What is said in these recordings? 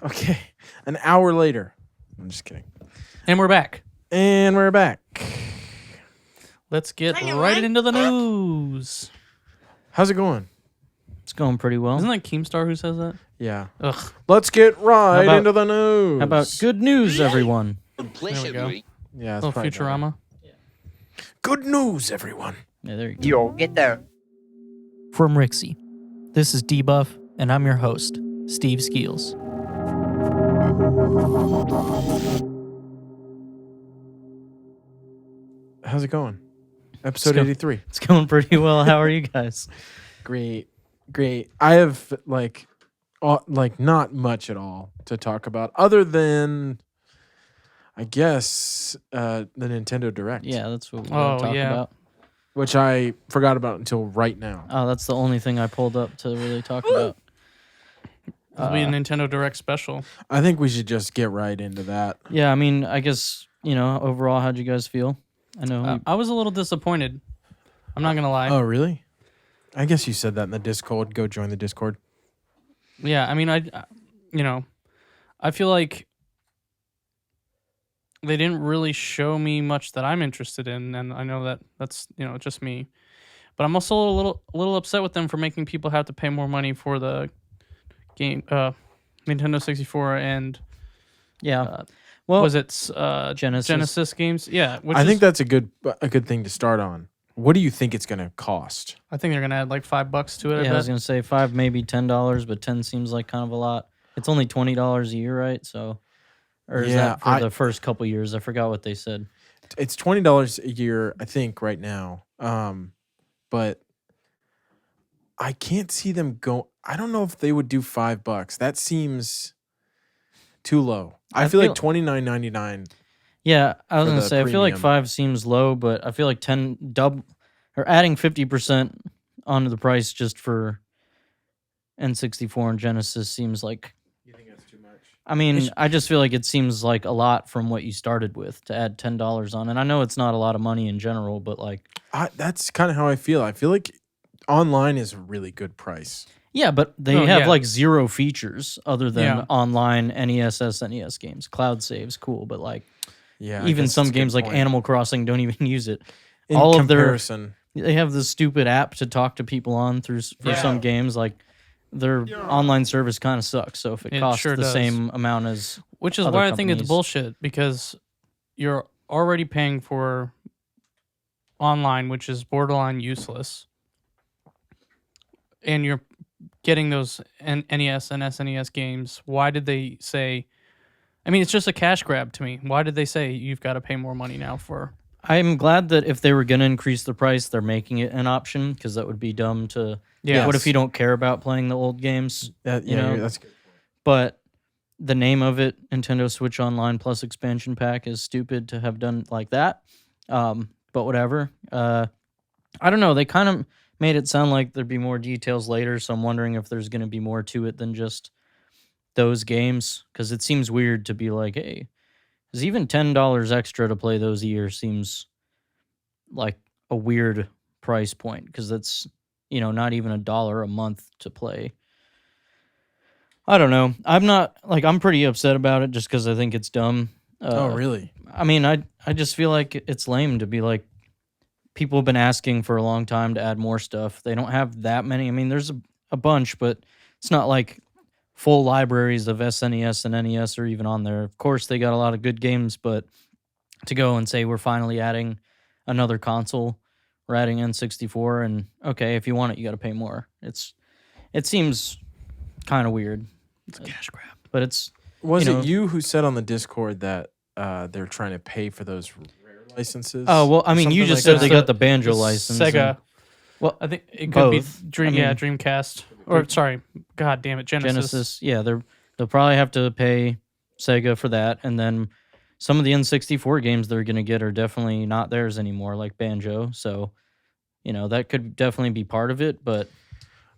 Okay, an hour later. I'm just kidding. And we're back. And we're back. Let's get right into the news. How's it going? It's going pretty well. Isn't that Keemstar who says that? Yeah. Ugh. Let's get right about- into the news. How about good news, everyone? There we go. Yeah, it's little probably better. Futurama. Good news, everyone. Yeah, there you go. Yo, get there. From Rixie, this is Debuff, and I'm your host, Steve Skeels. How's it going? Episode go. 83. It's going pretty well. How are you guys? Great. I have not much at all to talk about other than, I guess, the Nintendo Direct. Yeah, that's what we're going to talk about. Which I forgot about until right now. Oh, that's the only thing I pulled up to really talk about. It'll be a Nintendo Direct special. I think we should just get right into that. Yeah, I mean, I guess, overall, how'd you guys feel? I know. I was a little disappointed. I'm not going to lie. Oh, really? I guess you said that in the Discord. Go join the Discord. Yeah, I mean, I feel like they didn't really show me much that I'm interested in, and I know that that's just me. But I'm also a little upset with them for making people have to pay more money for the game, Nintendo 64 and well, was it Genesis games? Yeah, I think that's a good thing to start on. What do you think it's going to cost? I think they're gonna add like $5 to it. Yeah, I was gonna say $5, maybe $10, but 10 seems like kind of a lot. It's only $20 a year, right? So, or is that for the first couple years? I forgot what they said. It's $20 a year, I think, right now. But I can't see them go. I don't know if they would do $5. That seems too low. I feel like $29.99. Yeah, I was for gonna the say I feel like premium. 5 seems low, but I feel like 10 or adding 50% onto the price just for N64 and Genesis seems like. You think that's too much? I mean, I just feel like it seems like a lot from what you started with to add $10 on, and I know it's not a lot of money in general, but like. That's kind of how I feel. I feel like online is a really good price. Yeah, but they have like zero features other than online NES, SNES games. Cloud saves, cool, but like. Yeah, Even some that's a good games like point. Animal Crossing don't even use it. In all comparison. They have this stupid app to talk to people on for some games. Like their online service kind of sucks. So if it costs sure the does. same amount as Which is other why I think it's companies. bullshit, because you're already paying for online, which is borderline useless, and you're getting those NES and SNES games. Why did they say? I mean, it's just a cash grab to me. Why did they say you've got to pay more money now for? I'm glad that if they were going to increase the price, they're making it an option, because that would be dumb to. Yeah. What if you don't care about playing the old games? That's a good. But the name of it, Nintendo Switch Online Plus Expansion Pack, is stupid to have done like that. But whatever. I don't know. They kind of made it sound like there'd be more details later, so I'm wondering if there's going to be more to it than just those games, because it seems weird to be like, hey, is even $10 extra to play those a year seems like a weird price point, because that's not even $1 a month to play. I don't know. I'm pretty upset about it just because I think it's dumb. Oh, really? I mean, I just feel like it's lame to be like, people have been asking for a long time to add more stuff. They don't have that many. I mean, there's a bunch, but it's not like full libraries of SNES and NES are even on there. Of course, they got a lot of good games, but to go and say we're finally adding another console, we're adding N64, and okay, if you want it, you got to pay more. It seems kind of weird. It's a cash grab. But it's Was it you who said on the Discord that they're trying to pay for those rare licenses? oh well, I mean, you Something just like said they that? got the banjo license. Sega. and- well, I think it could both. be Dreamcast. Or sorry, God damn it, Genesis. Yeah, they'll probably have to pay Sega for that, and then some of the N64 games they're gonna get are definitely not theirs anymore, like Banjo. So, that could definitely be part of it. But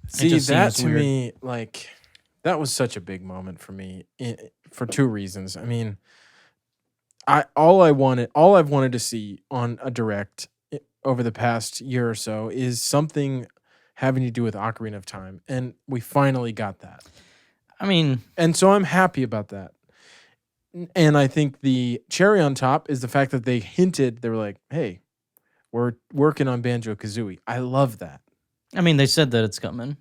See, it just that seems to weird. me, like, that was such a big moment for me for two reasons. I mean, all I've wanted to see on a Direct over the past year or so is something having to do with Ocarina of Time, and we finally got that. I mean, And so I'm happy about that. And I think the cherry on top is the fact that they hinted, they were like, hey, we're working on Banjo-Kazooie. I love that. they said that it's coming.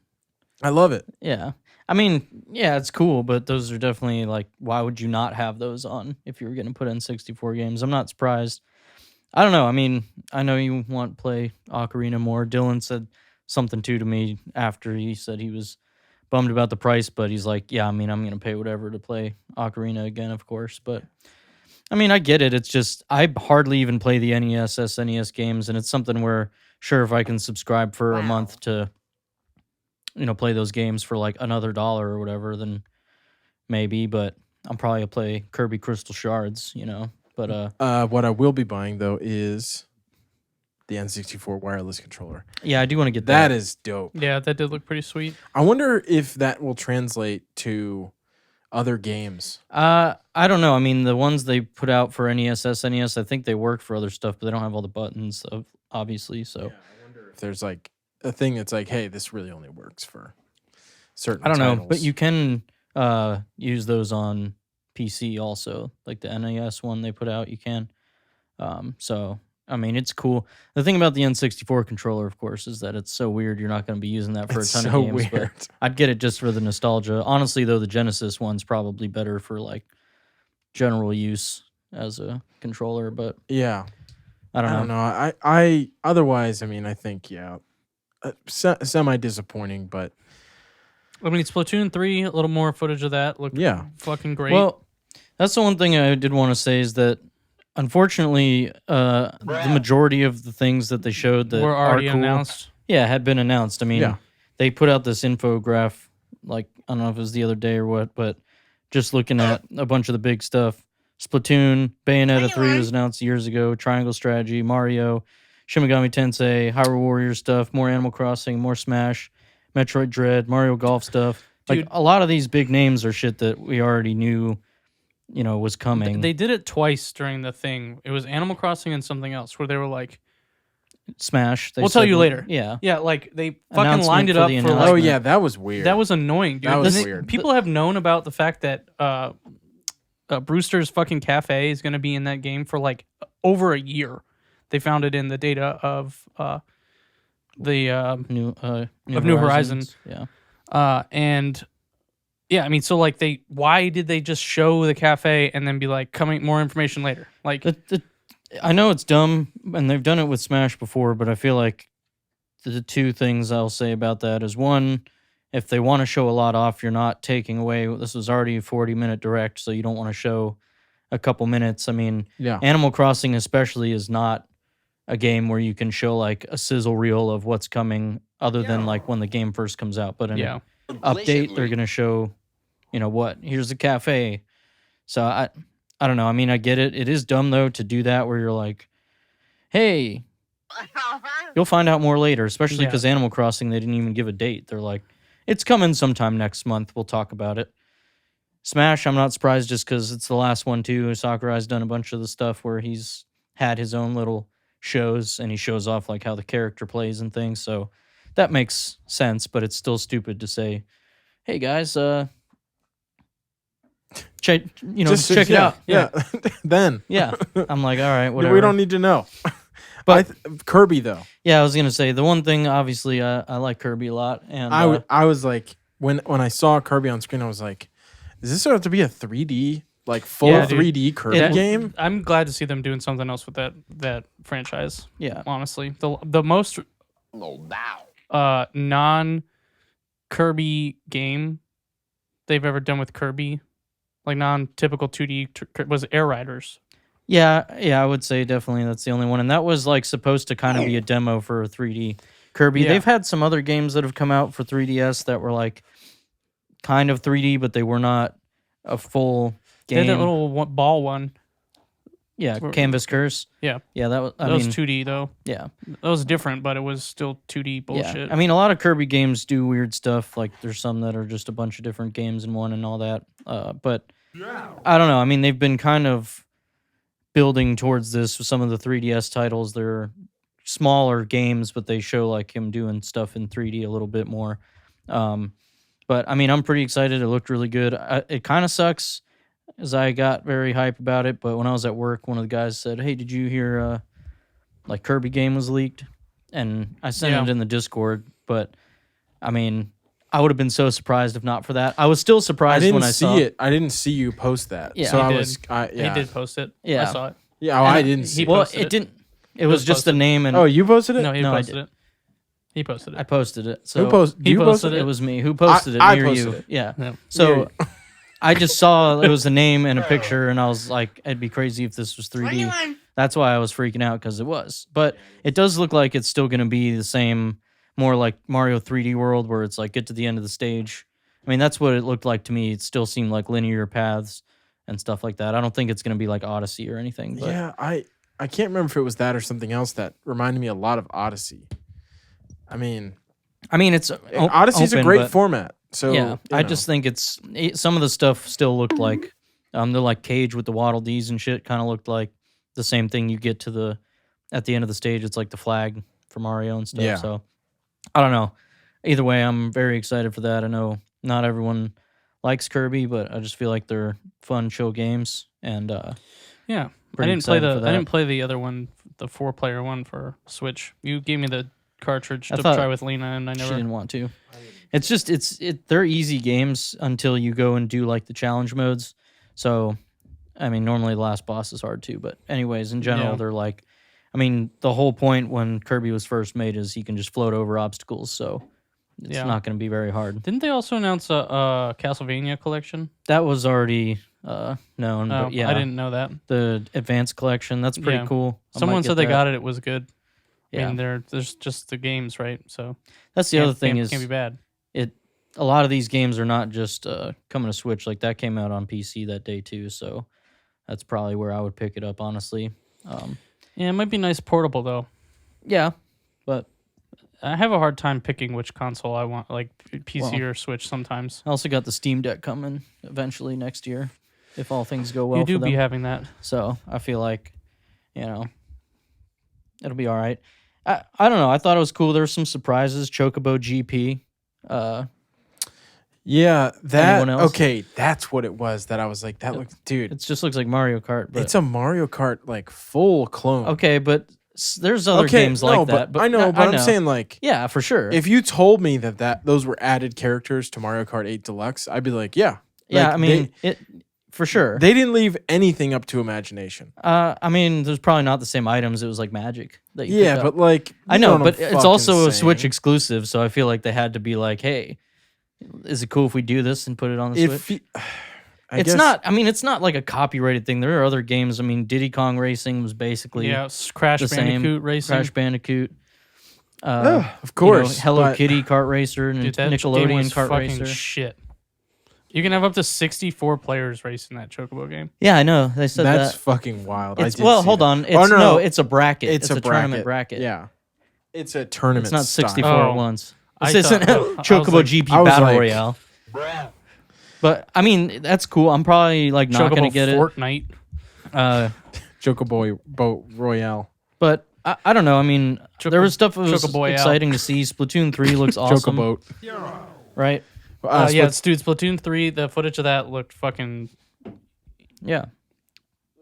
I love it. Yeah. I mean, yeah, it's cool, but those are definitely like, why would you not have those on if you were going to put in 64 games? I'm not surprised. I don't know. I mean, I know you want to play Ocarina more. Dylan said something too to me after he said he was bummed about the price, but he's like, yeah, I mean, I'm going to pay whatever to play Ocarina again, of course. But I mean, I get it. It's just, I hardly even play the NES, SNES games, and it's something where, sure, if I can subscribe for a month to, play those games for like another $1 or whatever, then maybe, but I'm probably going to play Kirby Crystal Shards, but what I will be buying, though, is the N64 wireless controller. yeah, I do want to get that. That is dope. Yeah, that did look pretty sweet. I wonder if that will translate to other games. I don't know. I mean, the ones they put out for NES, SNES, I think they work for other stuff, but they don't have all the buttons, obviously. So I wonder if there's like a thing that's like, hey, this really only works for certain I don't know, titles. but you can use those on PC also, like the NES one they put out. You can. So I mean, it's cool. The thing about the N64 controller, of course, is that it's so weird. You're not going to be using that for It's a ton so of games. weird. But I'd get it just for the nostalgia. Honestly, though, the Genesis one's probably better for like general use as a controller. But Yeah. I don't know. I don't know. I otherwise, I mean, I think, yeah, semi disappointing, but I mean, Splatoon 3, a little more footage of that looked yeah. fucking great. Well, that's the one thing I did want to say is that unfortunately, the majority of the things that they showed that were already are cool, announced. yeah, had been announced. I mean, Yeah. they put out this infograph, like, I don't know if it was the other day or what, but just looking at a bunch of the big stuff. Splatoon, Bayonetta 3 was announced years ago, Triangle Strategy, Mario, Shin Megami Tensei, Hyrule Warrior stuff, more Animal Crossing, more Smash, Metroid Dread, Mario Golf stuff. Like, Dude. a lot of these big names are shit that we already knew, was coming. They did it twice during the thing. It was Animal Crossing and something else where they were like, Smash. We'll tell you later. Yeah. yeah, like they fucking Announcement lined it for up the for like, Oh, announcement. yeah, that was weird. that was annoying, dude. That was And weird. People have known about the fact that Brewster's fucking Cafe is going to be in that game for like over a year. They found it in the data of the New New Horizons. Yeah. and yeah, I mean, so like why did they just show the cafe and then be like, coming more information later? Like, I know it's dumb, and they've done it with Smash before, but I feel like the two things I'll say about that is, one, if they want to show a lot off, you're not taking away. This was already a 40-minute direct, so you don't want to show a couple minutes. I mean, Yeah. Animal Crossing especially is not a game where you can show like a sizzle reel of what's coming other than like when the game first comes out. But in yeah, an update, they're going to show, here's the cafe. So I don't know. I mean, I get it. It is dumb, though, to do that where you're like, hey, you'll find out more later, especially Yeah. because Animal Crossing, they didn't even give a date. They're like, it's coming sometime next month. We'll talk about it. Smash, I'm not surprised just because it's the last one, too. Sakurai's done a bunch of the stuff where he's had his own little shows, and he shows off like how the character plays and things. So that makes sense, but it's still stupid to say, hey, guys, check it out. Yeah. Then. Yeah. I'm like, all right, whatever. We don't need to know. But Kirby, though. yeah, I was gonna say the one thing. Obviously, I like Kirby a lot, and I was like, when I saw Kirby on screen, I was like, is this going to be a 3D, like full Yeah, dude. 3D Kirby game? I'm glad to see them doing something else with that franchise. yeah, Honestly, the most non Kirby game they've ever done with Kirby, like non-typical 2D, was Air Riders. yeah. I would say definitely that's the only one, and that was like supposed to kind of be a demo for 3D Kirby. Yeah. They've had some other games that have come out for 3DS that were like kind of 3D, but they were not a full They had game. that little ball one. Yeah, Canvas Curse. Yeah. Yeah, that was. That was 2D though. Yeah, That was different, but it was still 2D bullshit. yeah. I mean, a lot of Kirby games do weird stuff. Like, there's some that are just a bunch of different games in one and all that. But I don't know. I mean, they've been kind of building towards this with some of the 3DS titles. They're smaller games, but they show like him doing stuff in 3D a little bit more. But I mean, I'm pretty excited. It looked really good. It kind of sucks, as I got very hype about it. But when I was at work, one of the guys said, "Hey, did you hear like Kirby game was leaked?" And I sent it in the Discord. But I mean, I would have been so surprised if not for that. I was still surprised when I saw it. I didn't see you post that. Yeah, so he I did. was. He did post it. Yeah. I saw it. Yeah, I didn't see. He Well, posted it didn't. It was just the posted. name and Oh, you posted it? No, he No, I posted did. it. He posted it. I posted it. So Who posted? he You posted it was me who posted it. I Near posted you. it. Yeah. Yeah. So I just saw it was a name and a picture, and I was like, it'd be crazy if this was 3D. That's why I was freaking out, because it was. But it does look like it's still going to be the same, more like Mario 3D World, where it's like get to the end of the stage. I mean, that's what it looked like to me. It still seemed like linear paths and stuff like that. I don't think it's going to be like Odyssey or anything. But Yeah, I can't remember if it was that or something else that reminded me a lot of Odyssey. I mean, it's Odyssey's open, a great but- format. So yeah, you I know. just think some of the stuff still looked like the like cage with the Waddle Dees and shit kind of looked like the same thing you get to at the end of the stage. It's like the flag for Mario and stuff. Yeah. So I don't know. Either way, I'm very excited for that. I know not everyone likes Kirby, but I just feel like they're fun, chill games. And Yeah. I Pretty didn't play excited for that. I didn't play the other one, the 4-player one for Switch. You gave me the cartridge I to thought try with Lena, and I she never. didn't want to. It's just they're easy games until you go and do like the challenge modes. So, I mean, normally the last boss is hard too, but anyways, in general, Yeah. they're like, I mean, the whole point when Kirby was first made is he can just float over obstacles, so it's Yeah. not going to be very hard. Didn't they also announce a Castlevania collection? That was already known, Oh, but yeah, I didn't know that. the advanced collection, that's pretty Yeah. cool. I Someone might said they that. got it. It was good. Yeah, I mean, there's just the games, right? So that's the other thing is can't be bad. a lot of these games are not just coming to Switch. Like that came out on PC that day too, so that's probably where I would pick it up, honestly. Yeah, it might be nice portable though. Yeah, but I have a hard time picking which console I want, like PC Well, or Switch. Sometimes I also got the Steam Deck coming eventually next year, if all things go well. you do for be them. having that. So I feel like, it'll be all right. I don't know. I thought it was cool. There were some surprises. Chocobo GP. Yeah, that Anyone else? okay. That's what it was. That I was like, that looks, dude. It just looks like Mario Kart. But It's a Mario Kart like full clone. okay, but there's other games like that. But I know, but I'm saying like, yeah, for sure. if you told me that those were added characters to Mario Kart 8 Deluxe, I'd be like, yeah, yeah, Like, I mean it for sure. they didn't leave anything up to imagination. I mean, there's probably not the same items. It was like magic. That you Yeah, picked but up. like, I you know, what but I'm it's fucking also a Switch saying. exclusive, so I feel like they had to be like, hey, is it cool if we do this and put it on the Switch? It's not. I mean, it's not like a copyrighted thing. There are other games. I mean, Diddy Kong Racing was basically Yeah, Crash the same. Bandicoot Racing. Crash Bandicoot. Of course, Hello but- Kitty Kart Racer and Dude, that game Nickelodeon was Kart fucking Racer. shit. You can have up to 64 players racing that Chocobo game. Yeah, I know. They said That's that. fucking wild. It's, I did well, see hold that. on. It's Oh, no, it's a bracket. It's a tournament bracket. Yeah, it's a tournament. It's not style. 64 Oh. at once. I This isn't thought- I was Chocobo like- GP I was Battle like- Royale. But I mean, that's cool. I'm probably like not Chocobo gonna get Fortnite. it. Chocobo Boat Royale. But I don't know. I mean, there was stuff that was Chocoboyale. exciting to see. Splatoon 3 looks awesome, Chocoboat. right? Yeah, it's dude, Splatoon 3. The footage of that looked fucking Yeah.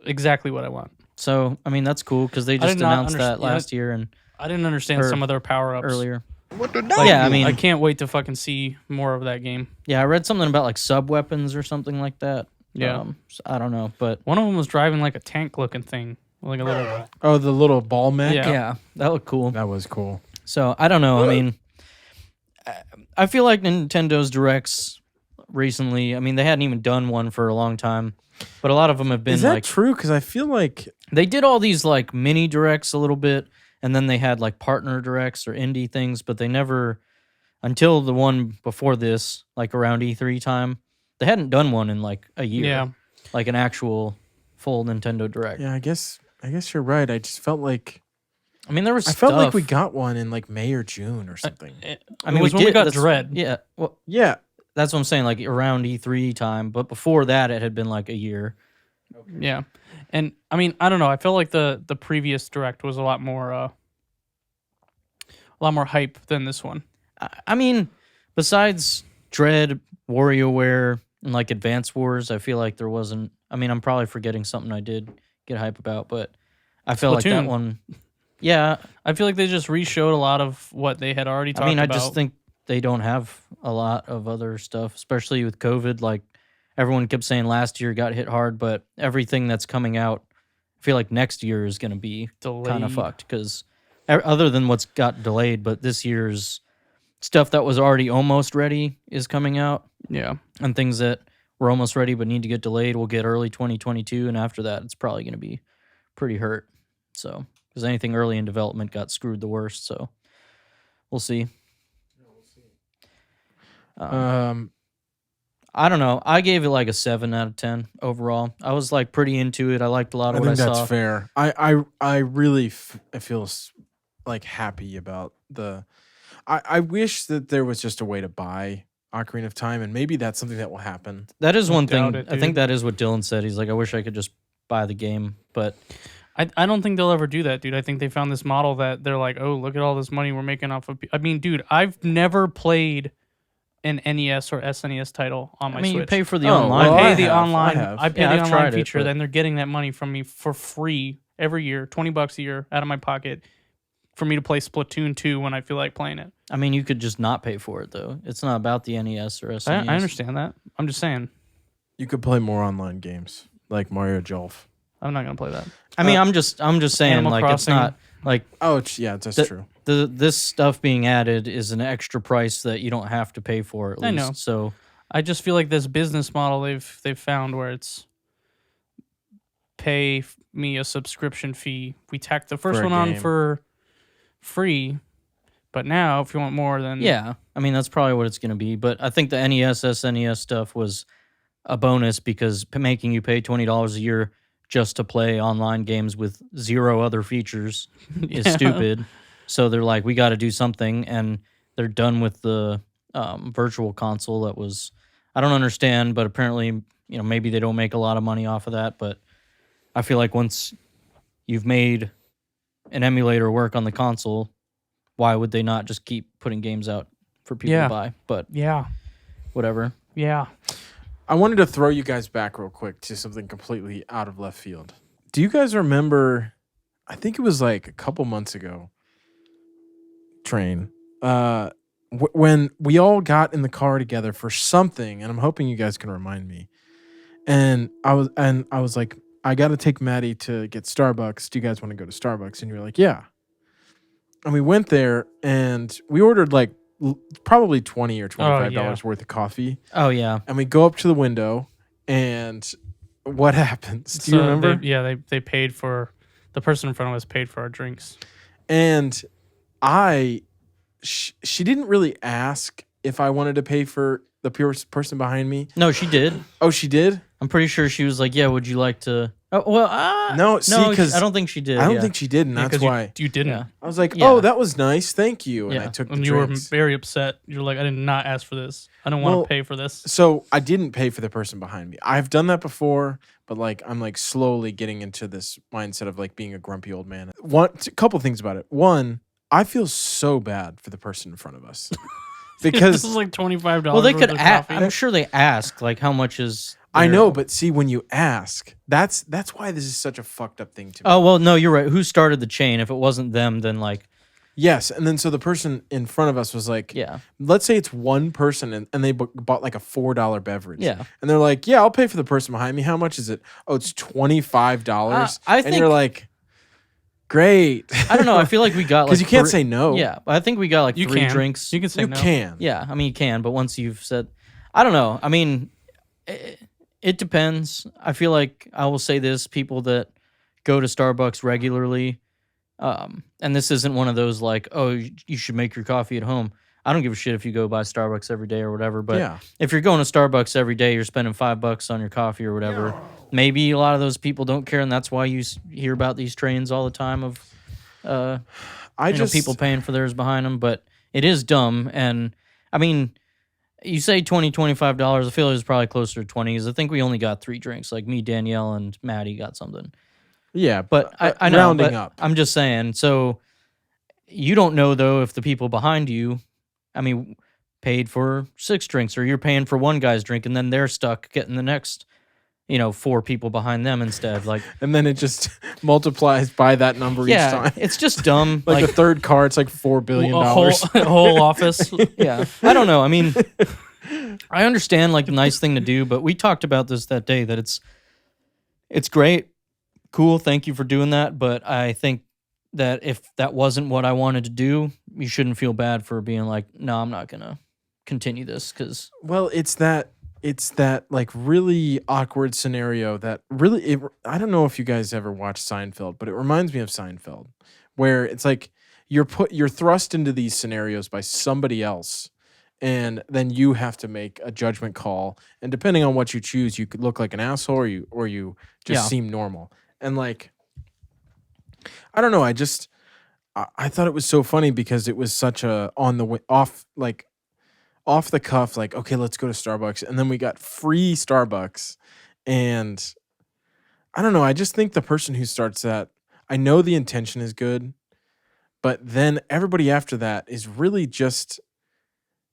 exactly what I want. So I mean, that's cool because they I just did not announced that understand- last year and I didn't understand Or some of their power ups earlier. Like, Yeah, I mean, I can't wait to fucking see more of that game. yeah, I read something about like sub weapons or something like that. Yeah. So I don't know, but One of them was driving like a tank looking thing, like a little. Oh, the little ball mech. Yeah. yeah, that looked cool. That was cool. So I don't know. I mean, I feel like Nintendo's directs recently. I mean, they hadn't even done one for a long time, but a lot of them have been Is that like true? Because I feel like they did all these like mini directs a little bit, and then they had like partner directs or indie things, but they never until the one before this, like around E3 time, they hadn't done one in like a year. Yeah. Like an actual full Nintendo Direct. yeah, I guess you're right. I just felt like I mean, there was I felt like stuff- we got one in like May or June or something. I mean, it was when we did- got that's- Dread. Yeah, well, Yeah, that's what I'm saying. Like around E3 time, but before that, it had been like a year. Yeah, and I mean, I don't know. I feel like the previous direct was a lot more hype than this one. I mean, besides Dread, WarioWare, and like Advance Wars, I feel like there wasn't. I mean, I'm probably forgetting something I did get hype about, but I feel like that Splatoon. one. Yeah, I feel like they just re-showed a lot of what they had already talked about. I mean, I just think they don't have a lot of other stuff, especially with COVID. Like everyone kept saying last year got hit hard, but everything that's coming out, I feel like next year is going to be kind of Delayed. fucked because other than what's got delayed, but this year's stuff that was already almost ready is coming out, Yeah. and things that were almost ready but need to get delayed will get early 2022, and after that, it's probably going to be pretty hurt. So, because anything early in development got screwed the worst. So, we'll see. I don't know. I gave it like a 7 out of 10 overall. I was like pretty into it. I liked a lot I of what I think that's saw. fair. I really I feel like happy about the. I wish that there was just a way to buy Ocarina of Time, and maybe that's something that will happen. That is one thing. doubt it, I think dude. that is what Dylan said. He's like, I wish I could just buy the game, but I don't think they'll ever do that, dude. I think they found this model that they're like, oh, look at all this money we're making off of. I mean, dude, I've never played an NES or SNES title on my I mean, Switch. you pay for the Oh, online. well, I pay I the have. I online. have. I pay Yeah, the I've online tried it, feature. but- Then they're getting that money from me for free every year, $20 a year out of my pocket, for me to play Splatoon 2 when I feel like playing it. I mean, you could just not pay for it though. It's not about the NES or SNES. I understand that. I'm just saying, You could play more online games like Mario Golf. I'm not gonna play that. I mean, I'm just saying, Animal like, Crossing. it's not like Oh, yeah, that's true. this stuff being added is an extra price that you don't have to pay for at least. I know. So I just feel like this business model they've found where it's pay me a subscription fee. We tacked the first For a one on game. for free, but now if you want more, then yeah, I mean that's probably what it's going to be. But I think the NES, SNES stuff was a bonus because making you pay $20 a year just to play online games with zero other features is Yeah. stupid. So they're like, we got to do something, and they're done with the virtual console. That was, I don't understand, but apparently, maybe they don't make a lot of money off of that. But I feel like once you've made an emulator work on the console, why would they not just keep putting games out for people Yeah. to buy? But yeah, whatever. yeah. I wanted to throw you guys back real quick to something completely out of left field. Do you guys remember? I think it was like a couple months ago. Train. When we all got in the car together for something, and I'm hoping you guys can remind me. And I was like, I got to take Maddie to get Starbucks. Do you guys want to go to Starbucks? And you were like, yeah. And we went there and we ordered like probably $20 or $25 worth of coffee. Oh yeah. And we go up to the window, and what happens? Do you remember? They paid for, the person in front of us paid for our drinks. And she didn't really ask if I wanted to pay for the person behind me. No, she did. Oh, she did? I'm pretty sure she was like, "Yeah, would you like to?" Oh, well, No, see, 'cause I don't think she did. I don't yeah. think she did, and Yeah, that's 'cause why you didn't. Yeah. I was like, Yeah. "Oh, that was nice, thank you." And Yeah. I took the And you were drinks. very upset. You're like, I did not ask for this. I don't want Well, to pay for this. So I didn't pay for the person behind me. I've done that before, but like I'm like slowly getting into this mindset of like being a grumpy old man. A couple things about it. One, I feel so bad for the person in front of us because this is like $25. Well, they could worth of ask. coffee. I'm sure they ask like, "How much is?" I their-" know, but see, when you ask, that's why this is such a fucked up thing to me. Oh well, no, you're right. Who started the chain? If it wasn't them, then like, Yes, and then so the person in front of us was like, yeah, let's say it's one person and they bought like a $4 beverage. yeah. And they're like, yeah, I'll pay for the person behind me. How much is it? Oh, it's $25. I and think- you're like, great. I don't know. I feel like we got like Because you can't three- say no. Yeah, I think we got like You 3 can. drinks. You can say You no. can. Yeah, I mean you can, but once you've said, I don't know. I mean, it depends. I feel like I will say this: people that go to Starbucks regularly, and this isn't one of those like, oh, you should make your coffee at home. I don't give a shit if you go buy Starbucks every day or whatever. But Yeah. if you're going to Starbucks every day, you're spending $5 on your coffee or whatever. Maybe a lot of those people don't care, and that's why you hear about these trains all the time of, people paying for theirs behind them. But it is dumb, and I mean, you say $20, $25. I feel it was probably closer to 20. Because I think we only got 3 drinks. Like me, Danielle, and Maddie got something. Yeah, But I know, rounding but up. I'm just saying. So you don't know though if the people behind you, I mean, paid for 6 drinks, or you're paying for one guy's drink and then they're stuck getting the next, 4 people behind them instead. Like, And then it just multiplies by that number each yeah, time. it's just dumb. Like the third car, it's like $4 billion. a whole office. Yeah, I don't know. I mean, I understand like the nice thing to do, but we talked about this that day that it's great, cool. Thank you for doing that, but I think that if that wasn't what I wanted to do, you shouldn't feel bad for being like, no, I'm not gonna continue this because Well, it's that like really awkward scenario that really I don't know if you guys ever watched Seinfeld, but it reminds me of Seinfeld, where it's like you're thrust into these scenarios by somebody else, and then you have to make a judgment call, and depending on what you choose, you could look like an asshole or you just Yeah. seem normal. And like I don't know, I thought it was so funny because it was such a off the cuff, like, okay, let's go to Starbucks. And then we got free Starbucks. And I don't know. I just think the person who starts that, I know the intention is good, but then everybody after that is really just,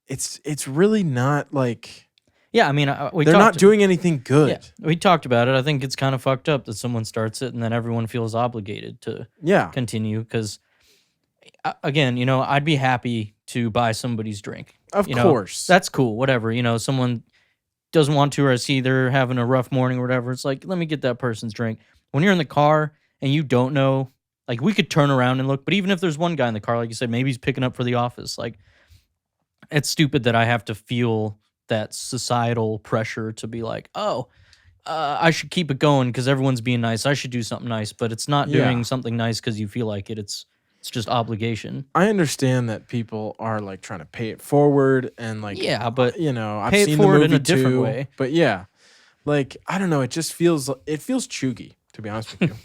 it's really not like, yeah, I mean, they're not doing anything good. Yeah, we talked about it. I think it's kind of fucked up that someone starts it and then everyone feels obligated to Yeah. continue because, again, I'd be happy to buy somebody's drink. Of course. That's cool, whatever. Someone doesn't want to, or I see they're having a rough morning or whatever. It's like, let me get that person's drink. When you're in the car and you don't know, like, we could turn around and look, but even if there's one guy in the car, like you said, maybe he's picking up for the office. Like, it's stupid that I have to feel that societal pressure to be like, I should keep it going because everyone's being nice. I should do something nice, but it's not doing something nice because you feel like it. It's just obligation. I understand that people are like trying to pay it forward and like, Yeah, but I've pay it seen the forward movie in a different too, way. But yeah, like I don't know, it feels chuggy, to be honest with you.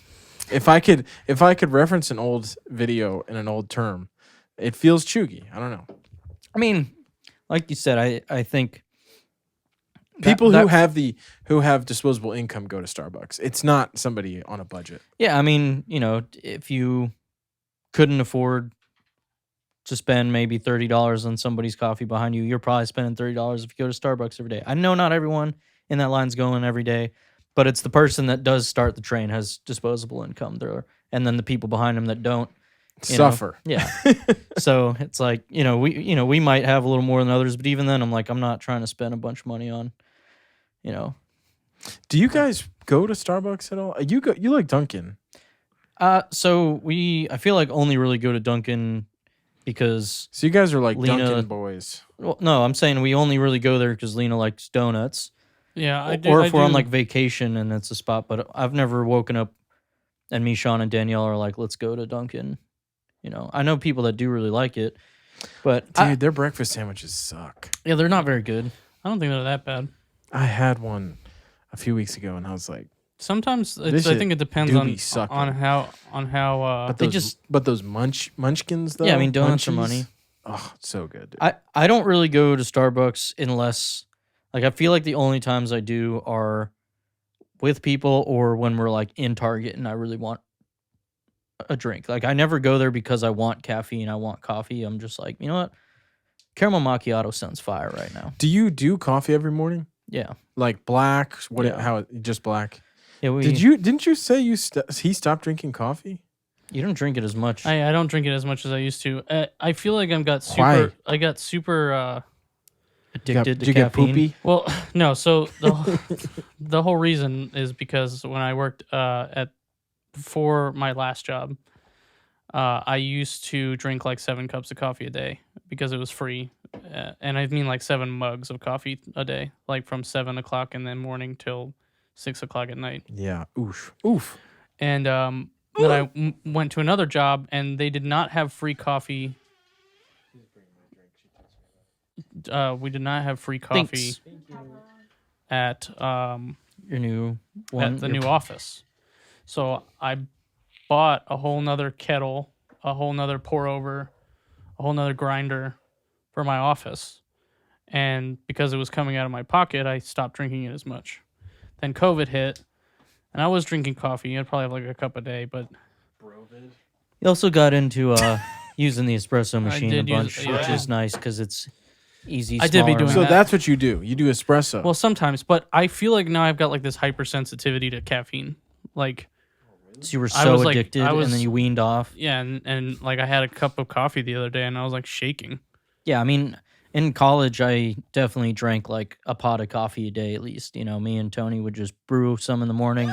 if I could reference an old video in an old term, it feels chuggy. I don't know. I mean, like you said, I think People who have disposable income go to Starbucks. It's not somebody on a budget. Yeah, I mean, if you couldn't afford to spend maybe $30 on somebody's coffee behind you, you're probably spending $30 if you go to Starbucks every day. I know not everyone in that line's going every day, but it's the person that does start the train has disposable income there, and then the people behind them that don't Suffer. Yeah. So it's like, we might have a little more than others, but even then I'm like, I'm not trying to spend a bunch of money on, Do you guys go to Starbucks at all? You like Dunkin'? So I feel like only really go to Dunkin' because So you guys are like Lena- Dunkin' boys. well, no, I'm saying we only really go there because Lena likes donuts. Yeah, I do. Or I if we're on do. like vacation and it's a spot, but I've never woken up and me, Sean, and Danielle are like, let's go to Dunkin'. I know people that do really like it, but Dude, their breakfast sandwiches suck. yeah, they're not very good. I don't think they're that bad. I had one a few weeks ago and I was like, Sometimes This I shit think it depends do on be sucking. how but those munchkins though. Yeah, I mean, donuts are Munchies? money. Oh, so good. Dude. I don't really go to Starbucks unless, like, I feel like the only times I do are with people or when we're like in Target and I really want a drink. Like, I never go there because I want caffeine, I want coffee. I'm just like, you know what? Caramel macchiato sounds fire right now. Do you do coffee every morning? Yeah. Like black? What? Yeah. How? Just black? Yeah. Didn't you say he stopped drinking coffee? You don't drink it as much. I don't drink it as much as I used to. I feel like Why? I got super Addicted Did to you get caffeine. poopy? well, no, so the whole reason is because when I worked before my last job, I used to drink like 7 cups of coffee a day because it was free. And I mean like 7 mugs of coffee a day, like from 7 o'clock in the morning till 6 o'clock at night. Yeah. Oof. And then I went to another job and they did not have free coffee. We did not have free coffee Thanks. at Your new one. at the new office. So I bought a whole nother kettle, a whole nother pour over, a whole nother grinder for my office. And because it was coming out of my pocket, I stopped drinking it as much. Then COVID hit, and I was drinking coffee. I'd probably have like a cup a day, but You also got into using the espresso machine a did use bunch, it, which yeah. is nice because it's easy. I did be smaller doing So that. that's what you do. You do espresso. Well, sometimes, but I feel like now I've got like this hypersensitivity to caffeine. Like, So you were I so was, like- addicted, I and was- then you weaned off. yeah, and like I had a cup of coffee the other day, and I was like shaking. Yeah, I mean, in college, I definitely drank like a pot of coffee a day at least. You know, me and Tony would just brew some in the morning,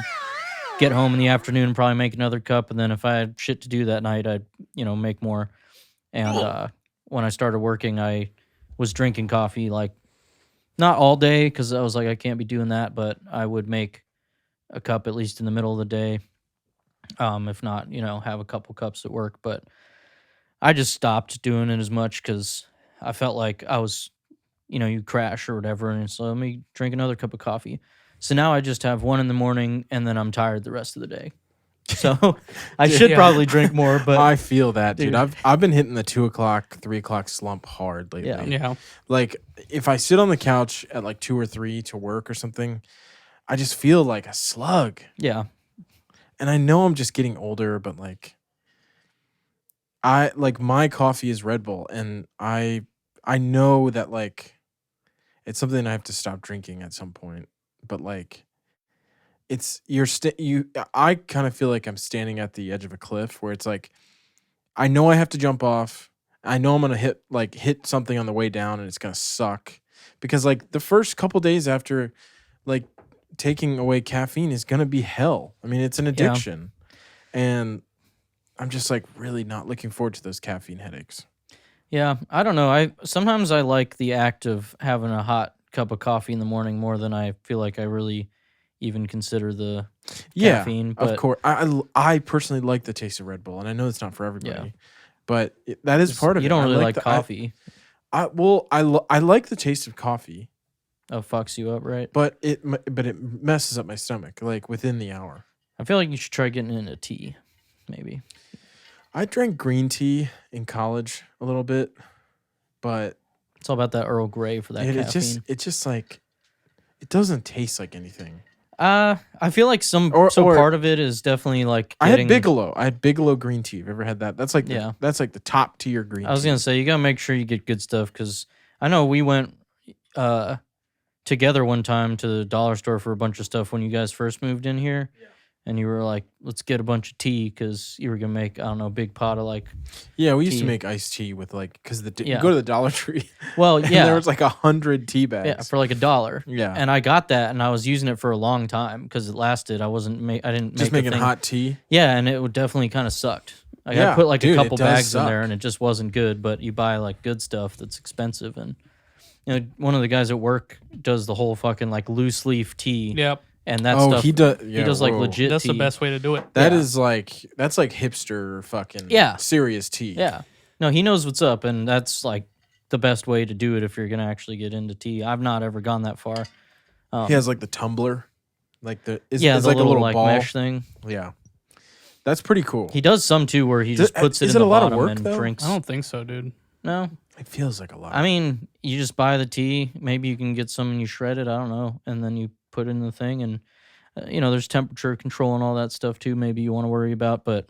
get home in the afternoon, probably make another cup, and then if I had shit to do that night, I'd make more. And when I started working, I was drinking coffee like not all day because I was like, I can't be doing that, but I would make a cup at least in the middle of the day. If not, have a couple cups at work. But I just stopped doing it as much because I felt like I was, you crash or whatever, and so let me drink another cup of coffee. So now I just have one in the morning, and then I'm tired the rest of the day. So I should Yeah. probably drink more, but I feel that, dude. Dude. I've been hitting the 2 o'clock, 3 o'clock slump hard lately. Yeah. Yeah, Like if I sit on the couch at like 2 or 3 to work or something, I just feel like a slug. yeah, And I know I'm just getting older, but like my coffee is Red Bull, and I know that like it's something I have to stop drinking at some point. But like I kind of feel like I'm standing at the edge of a cliff where it's like I know I have to jump off. I know I'm gonna hit something on the way down, and it's gonna suck because like the first couple days after like taking away caffeine is gonna be hell. I mean, it's an addiction, and I'm just like really not looking forward to those caffeine headaches. yeah. I don't know. Sometimes I like the act of having a hot cup of coffee in the morning more than I feel like I really even consider the caffeine. But Of course, I personally like the taste of Red Bull, and I know it's not for everybody, but that is part of it. you don't I really like the- coffee. I like the taste of coffee, Oh, fucks you up, right? but it messes up my stomach like within the hour. I feel like you should try getting into tea, maybe. I drank green tea in college a little bit, but It's all about that Earl Grey for that caffeine. it just like it doesn't taste like anything. I feel like Or- part of it is definitely like I getting, had Bigelow. I had Bigelow green tea. Have you ever had that? That's like that's like the top tier green tea. I was gonna say you gotta make sure you get good stuff because I know we went together one time to the dollar store for a bunch of stuff when you guys first moved in here, and you were like, "Let's get a bunch of tea" because you were gonna make a big pot of like. Yeah, we used to tea. make iced tea with like because you Yeah. go to the Dollar Tree. Well, and yeah, there was like 100 tea bags. yeah, for like $1. Yeah, And I got that, and I was using it for a long time because it lasted. I didn't just make making a thing. hot tea. Yeah, and it would definitely kind of sucked. Like, Yeah, I put like dude, a it couple does bags in suck. there, and it just wasn't good. But you buy like good stuff that's expensive, and one of the guys at work does the whole fucking like loose leaf tea, yep. and that Oh, stuff. he does. He does like legit. That's tea. the best way to do it. That Yeah. is like that's like hipster fucking Yeah. serious tea. Yeah, no, he knows what's up, and that's like the best way to do it if you're gonna actually get into tea. I've not ever gone that far. He has like the tumbler, like it's the like a little like ball. mesh thing. Yeah, that's pretty cool. He does some too, where he just puts it is in it the a lot of bottom work, and though? drinks. I don't think so, dude. No, It feels like a lot. I mean, you just buy the tea. Maybe you can get some and you shred it. I don't know, and then you put it in the thing, and there's temperature control and all that stuff too. Maybe you want to worry about, but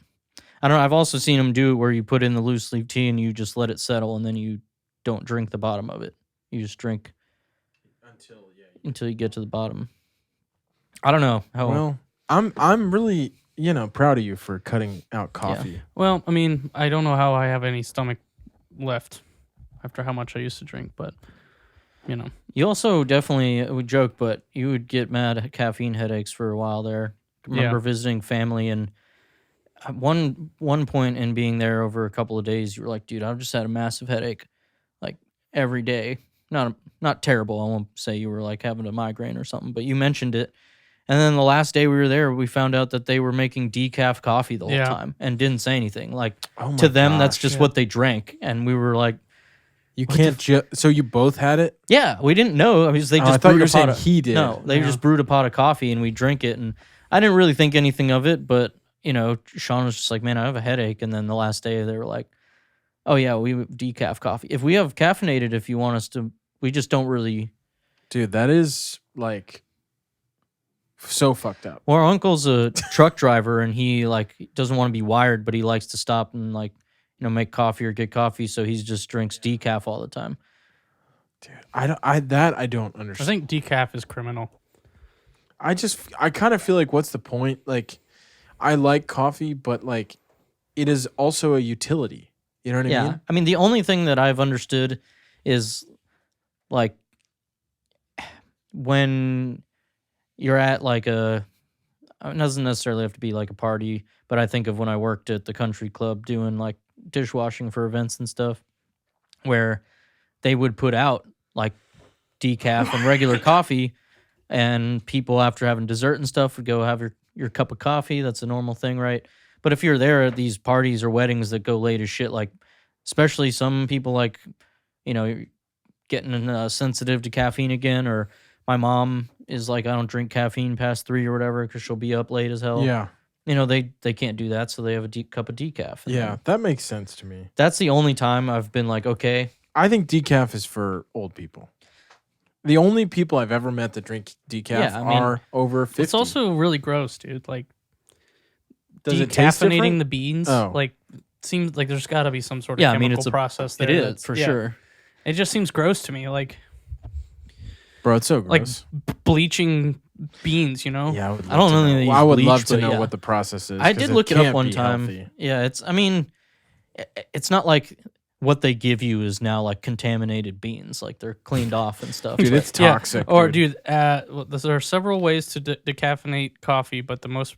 I don't know. I've also seen him do it where you put in the loose leaf tea and you just let it settle, and then you don't drink the bottom of it. You just drink until you get to the bottom. I don't know how. Well, I'm really proud of you for cutting out coffee. Well, I mean, I don't know how I have any stomach left after how much I used to drink, but You also definitely would joke, but you would get mad at caffeine headaches for a while there. I remember visiting family, and at one point in being there over a couple of days, you were like, "Dude, I've just had a massive headache, like every day. Not terrible. I won't say you were like having a migraine or something, but you mentioned it." And then the last day we were there, we found out that they were making decaf coffee the whole time and didn't say anything. Like Oh my to them, that's gosh. just what they drank, and we were like, You can't so you both had it? "Yeah, we didn't know." I mean, they Oh, just I thought you brewed were a pot saying of, he did. No, they just brewed a pot of coffee and we drink it, and I didn't really think anything of it. But Sean was just like, "Man, I have a headache." And then the last day, they were like, "Oh yeah, we decaf coffee. If we have caffeinated, if you want us to, we just don't really." Dude, that is like so fucked up. Well, our uncle's a truck driver, and he like doesn't want to be wired, but he likes to stop and like make coffee or get coffee, so he just drinks decaf all the time. Dude, I don't I understand. think decaf is criminal. I kind of feel like, what's the point? Like, I like coffee, but like, it is also a utility. You know what I Yeah. mean? I mean, the only thing that I've understood is like when you're at like it doesn't necessarily have to be like a party, but I think of when I worked at the country club doing like dishwashing for events and stuff, where they would put out like decaf and regular coffee, and people after having dessert and stuff would go have your cup of coffee. That's a normal thing, right? But if you're there at these parties or weddings that go late as shit, like especially some people like, getting sensitive to caffeine again, or my mom is like, I don't drink caffeine past 3 or whatever because she'll be up late as hell. Yeah. They can't do that, so they have a cup of decaf. And Yeah, then that makes sense to me. that's the only time I've been like, okay, I think decaf is for old people. The only people I've ever met that drink decaf Yeah, I mean, are over 50. It's also really gross, dude. Like Does it taste decaffeinating different? the beans. Oh. Like seems like there's got to be some sort of Yeah, I chemical mean, it's process there. it is that's- for yeah. sure. It just seems gross to me. Like Bro, it's so like gross. bleaching beans. You know. Yeah, I don't know to any of these I would bleach, love to but know yeah. what the process is. I 'cause did look it up can't one be time. healthy. Yeah, it's not like what they give you is now like contaminated beans, like they're cleaned off and stuff. Dude, but- it's toxic. Or dude. there are several ways to decaffeinate coffee, but the most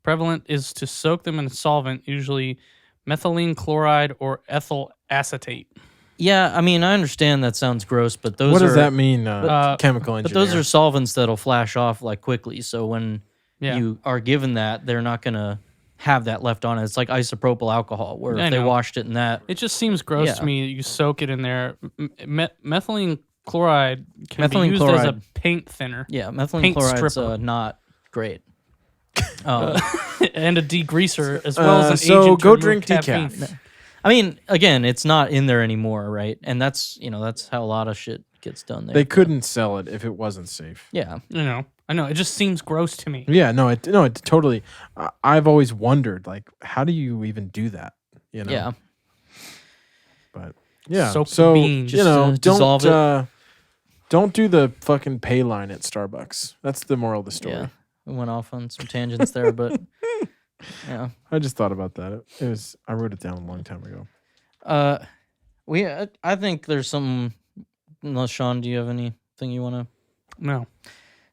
prevalent is to soak them in a solvent, usually methylene chloride or ethyl acetate. yeah, I mean, I understand that sounds gross, but those What are does that mean? Chemical but engineer. those are solvents that'll flash off like quickly. So when Yeah. you are given that, they're not gonna have that left on it. It's like isopropyl alcohol, where I if they know. washed it in that, It just seems gross Yeah. to me that you soak it in there. Methylene chloride can be Methylene used as a chloride. paint thinner yeah, methylene Paint chloride's stripper. not great. and a degreaser, as well as an so agent to go remove drink caffeine. decaf. I mean, again, it's not in there anymore, right? And that's that's how a lot of shit gets done there. They couldn't sell it if it wasn't safe. Yeah. I know. It just seems gross to me. Yeah, it totally. I've always wondered, like, how do you even do that? Yeah. But yeah, Soak the so beans. Just, dissolve it. Don't do the fucking pay line at Starbucks. That's the moral of the story. Yeah. We went off on some tangents there, but yeah. I just thought about that. It was I wrote it down a long time ago. I think there's some. Unless Sean, do you have anything you want to? No.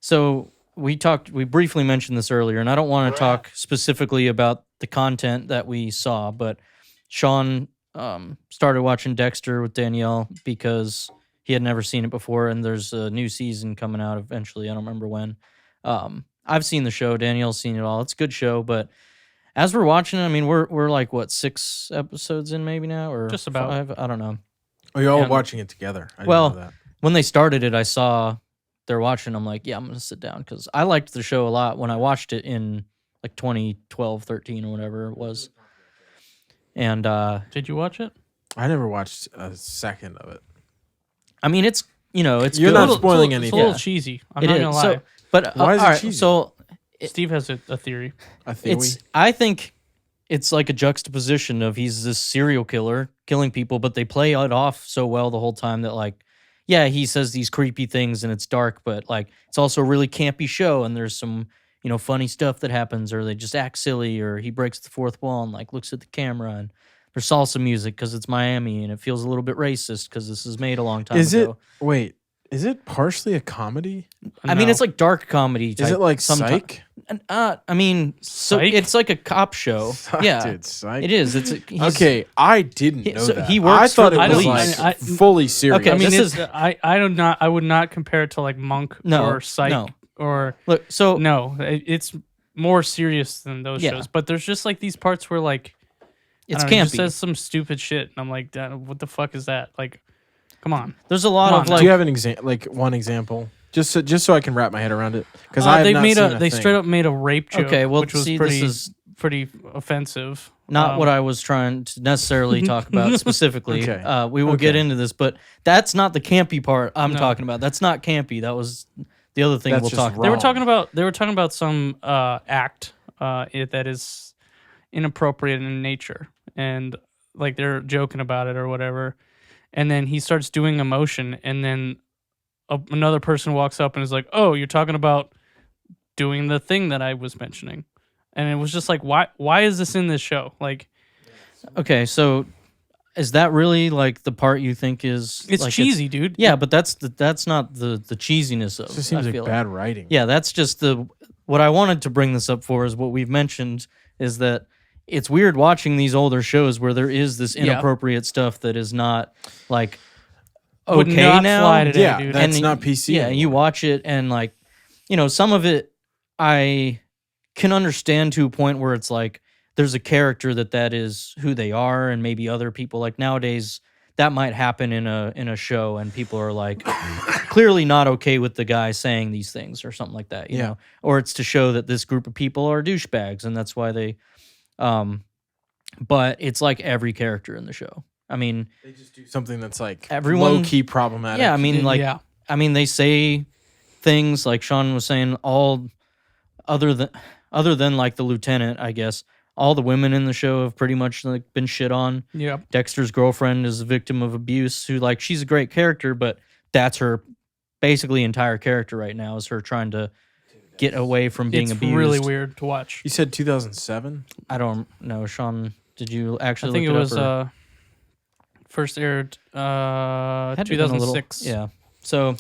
So we briefly mentioned this earlier, and I don't want to talk specifically about the content that we saw, but Sean started watching Dexter with Danielle because he had never seen it before, and there's a new season coming out eventually. I don't remember when. I've seen the show. Danielle's seen it all. It's a good show, but as we're watching it, I mean, we're like, what, 6 episodes in maybe now? Or Just about. 5? I don't know. Oh, you're all Yeah. watching it together. I didn't Well, know that. When they started it, I saw they're watching. I'm like, yeah, I'm going to sit down because I liked the show a lot when I watched it in like 2012, 13 or whatever it was. And Did you watch it? I never watched a second of it. I mean, it's it's You're good. not spoiling It's a anything. little Yeah. cheesy. I'm It not is. gonna lie. So, but Why is it all right, cheesy? so Steve has a theory. I think I think it's like a juxtaposition of he's this serial killer killing people, but they play it off so well the whole time that like, yeah, he says these creepy things and it's dark, but like it's also a really campy show and there's some funny stuff that happens, or they just act silly, or he breaks the fourth wall and like looks at the camera, and there's salsa music because it's Miami and it feels a little bit racist because this is made a long time ago. Is it partially a comedy? I mean, it's like dark comedy. Type, Is it like someti- Psych? I mean, so Psych? it's like a cop show. Yeah, Dude, Psych. it is. He's, Okay, I didn't know so that. he I works thought for it the was police. like fully serious. Okay, I mean, this I would not compare it to like Monk No, or Psych no. or Look, so no. It's more serious than those Yeah. shows. But there's just like these parts where like it's I don't know, he just campy. says some stupid shit, and I'm like, what the fuck is that? Like, come on. There's a lot Come of on, like Do you have an example? Like one example, just so I can wrap my head around it, because I have they not made seen they thing. straight up made a rape joke. Okay, well, which was see, pretty this is pretty offensive. not what I was trying to necessarily talk about specifically. Okay. We will get Okay. into this, but that's not the campy part I'm No. talking about. That's not campy. That was the other thing That's we'll just talk wrong. about. They were talking about some act that is inappropriate in nature, and like they're joking about it or whatever. and then he starts doing a motion, and then another person walks up and is like, "Oh, you're talking about doing the thing that I was mentioning," and it was just like, why is this in this show? Like, Okay, so is that really like the part you think is it's like cheesy, dude. Yeah, but that's not the cheesiness of. It just seems I like feel bad writing. Yeah, that's just what I wanted to bring this up for is what we've mentioned is that it's weird watching these older shows where there is this inappropriate stuff that is not like Would okay not now. fly today, Yeah, dude. that's And not PC. Yeah, anymore. you watch it and like, some of it I can understand to a point where it's like there's a character that is who they are, and maybe other people like nowadays that might happen in a show and people are like clearly not okay with the guy saying these things or something like that, you know, or it's to show that this group of people are douchebags and that's why they but it's like every character in the show. I mean, They just do something that's like Everyone- low key problematic. yeah, I mean like yeah. I mean they say things like Sean was saying all other than like the lieutenant, I guess. All the women in the show have pretty much like been shit on. Yeah. Dexter's girlfriend is a victim of abuse who like she's a great character, but that's her basically entire character right now is her trying to get away from being It's abused. really weird to watch. You said 2007. I don't know, Sean. Did you actually? I think it look was up, or- first aired Had to been a little- 2006. Yeah. So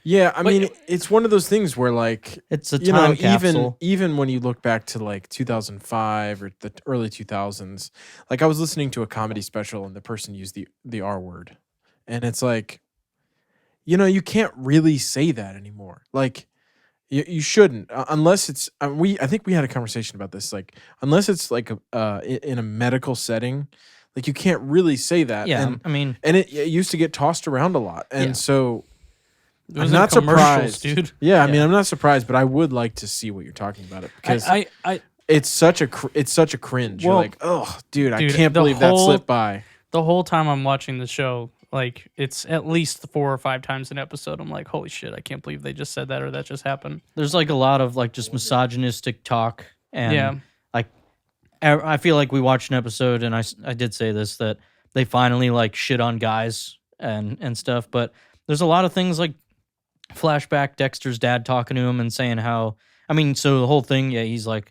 Yeah, I But- mean, it's one of those things where like it's a you know, time capsule. even when you look back to like 2005 or the early 2000s, like I was listening to a comedy special and the person used the R word, and it's like, you can't really say that anymore. Like, you shouldn't unless it's I think we had a conversation about this. Like, unless it's like in a medical setting, like you can't really say that. Yeah, and, I mean, and it used to get tossed around a lot, and Yeah. so. It was I'm in not commercials, surprised, dude. Yeah, I mean, Yeah. I'm not surprised, but I would like to see what you're talking about it because I it's such a cringe. You're Well, like, oh, dude, I dude, can't the believe that whole- slipped by. the whole time I'm watching the show, like it's at least 4 or 5 times an episode. I'm like, holy shit, I can't believe they just said that or that just happened. there's like a lot of like just misogynistic talk, and Yeah. like I feel like we watched an episode, and I did say this that they finally like shit on guys and stuff, but there's a lot of things like flashback Dexter's dad talking to him and saying how I mean, so the whole thing, yeah, he's like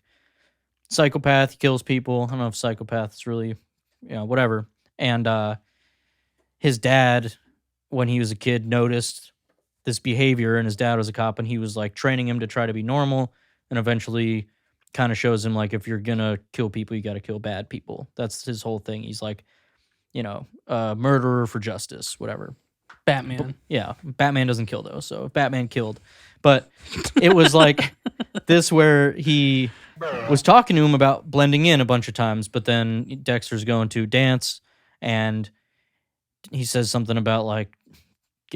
psychopath, he kills people. I don't know if psychopath is really, whatever. And his dad, when he was a kid, noticed this behavior, and his dad was a cop, and he was like training him to try to be normal, and eventually kind of shows him like if you're gonna kill people, you got to kill bad people. That's his whole thing. He's like, murderer for justice, whatever. Batman. Yeah, Batman doesn't kill though, so if Batman killed. But it was like this where he was talking to him about blending in a bunch of times, but then Dexter's going to dance and he says something about like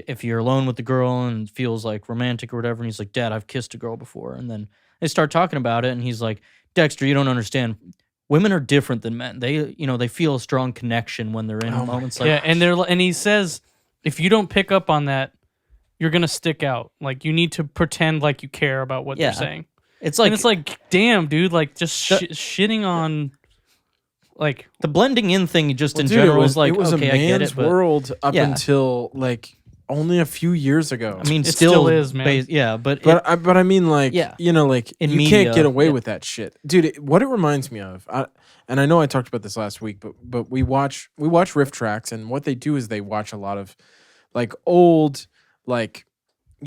if you're alone with the girl and feels like romantic or whatever, and he's like, Dad, I've kissed a girl before. And then they start talking about it, and he's like, Dexter, you don't understand. Women are different than men. They feel a strong connection when they're in Oh my moments like Yeah, and he says, if you don't pick up on that, you're gonna stick out. Like you need to pretend like you care about what Yeah. they're saying. it's like And it's like, damn, dude, like just The- shitting on, like, the blending in thing just in Dude, general is like, it was okay, a I get man's it, but world up Yeah. until like only a few years ago. I mean, It still, still is, man. yeah, but but I mean, like, Yeah. like In you media, can't get away yeah. with that shit, dude. What it reminds me of, and I know I talked about this last week, but we watch riff tracks, and what they do is they watch a lot of like old, like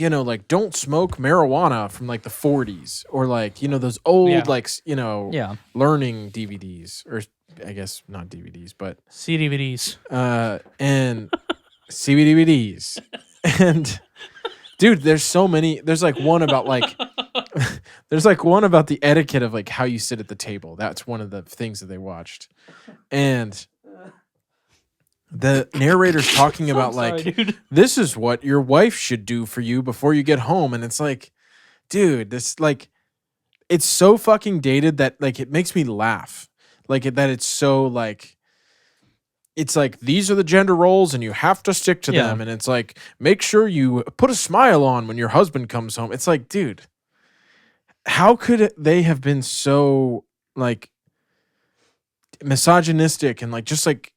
like don't smoke marijuana from like the 40s, or like those old Yeah. like yeah, learning DVDs, or I guess not DVDs, but CDVDs. and CBDVDs. And dude, there's so many. There's like one about like there's like one about the etiquette of like how you sit at the table. That's one of the things that they watched. And the narrator's talking about like, dude. this is what your wife should do for you before you get home. And it's like, dude, this like, it's so fucking dated that like it makes me laugh. Like that it's so like, it's like these are the gender roles and you have to stick to Yeah. them. And it's like, make sure you put a smile on when your husband comes home. It's like, dude, how could they have been so like misogynistic and like just like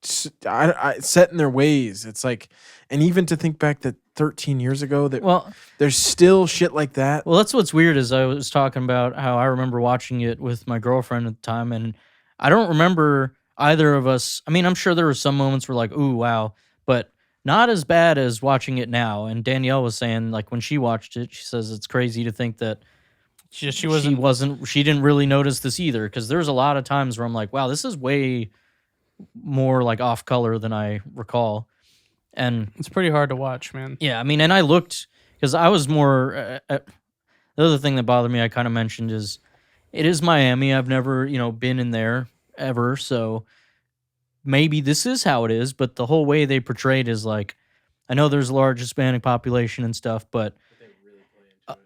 set in their ways. It's like, and even to think back that 13 years ago, that Well, there's still shit like that. Well, that's what's weird is I was talking about how I remember watching it with my girlfriend at the time, and I don't remember either of us. I mean, I'm sure there were some moments where like, ooh, wow, but not as bad as watching it now. And Danielle was saying like when she watched it, she says it's crazy to think that she she wasn't. she didn't really notice this either, because there's a lot of times where I'm like, wow, this is way more like off color than I recall. And It's pretty hard to watch, man. yeah, I mean, and I looked because I was more. The other thing that bothered me, I kind of mentioned, is it is Miami. I've never, been in there ever, so maybe this is how it is. But the whole way they portrayed is like, I know there's a large Hispanic population and stuff, but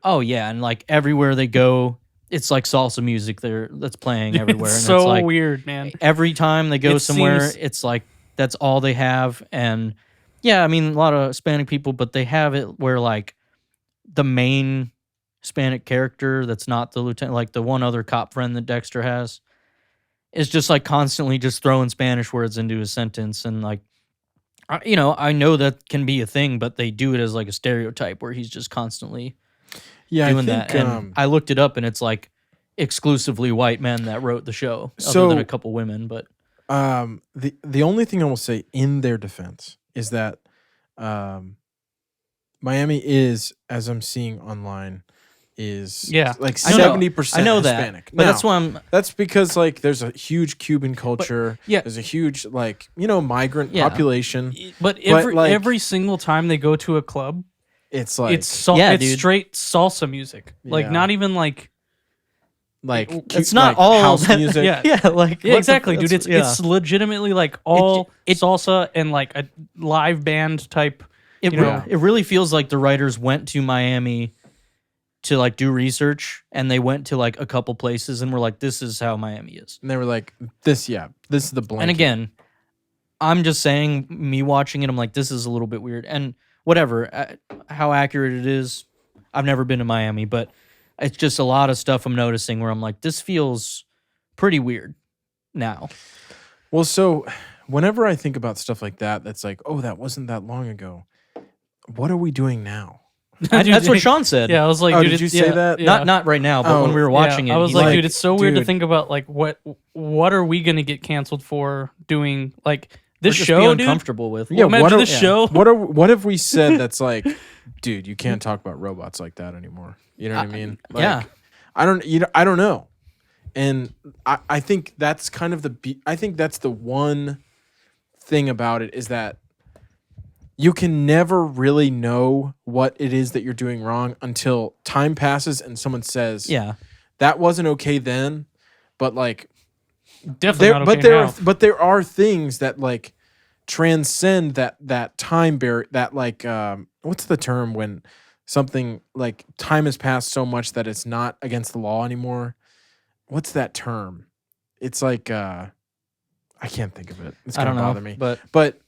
oh yeah, and like everywhere they go, it's like salsa music that's playing everywhere. It's And so it's like, weird, man. every time they go It somewhere, seems- it's like that's all they have. And yeah, I mean, a lot of Hispanic people, but they have it where like the main Hispanic character that's not the lieutenant, like the one other cop friend that Dexter has, is just like constantly just throwing Spanish words into his sentence. And like, I know that can be a thing, but they do it as like a stereotype where he's just constly Yeah, doing I think, that. And I looked it up, and it's like exclusively white men that wrote the show, other than a couple women. But the only thing I will say in their defense is that Miami is, as I'm seeing online, is like I know. 70% I know that, Hispanic. but Now, that's why I'm. that's because like there's a huge Cuban culture. yeah. There's a huge like migrant Yeah. population. But like- every single time they go to a club, It's like it's Yeah, it's dude. straight salsa music. Like Yeah. not even like It's not all house that- music. yeah. Yeah, like Yeah, what exactly, the, dude. It's that's- it's legitimately like all salsa and like a live band type. It, you know, it really feels like the writers went to Miami to like do research, and they went to like a couple places and were like, this is how Miami is. And they were like, this is the blanket. And again, I'm just saying, me watching it, I'm like, this is a little bit weird. And whatever, how accurate it is, I've never been to Miami, but it's just a lot of stuff I'm noticing where I'm like, this feels pretty weird now. Well, so whenever I think about stuff like that, that's like, oh, that wasn't that long ago. What are we doing now? That's what Sean said. Yeah, I was like, Oh, dude, did you it's- say yeah, that? yeah. Not right now, but when we were watching it, I was he's like, like, dude, it's so weird to dude. think about. Like, what are we gonna get canceled for doing? Like or this just show, be dude. uncomfortable with. Yeah, Imagine what are- this show. What have we said that's like, dude, you can't talk about robots like that anymore. You know what I mean? Like, yeah. I don't know. And I think that's kind of I think that's the one thing about it, is that you can never really know what it is that you're doing wrong until time passes and someone says, Yeah. that wasn't okay then, but like Definitely not okay now. there are things that like transcend that time barrier, that like what's the term when something like time has passed so much that it's not against the law anymore? What's that term? It's like I can't think of it. It's I gonna don't know, bother me. but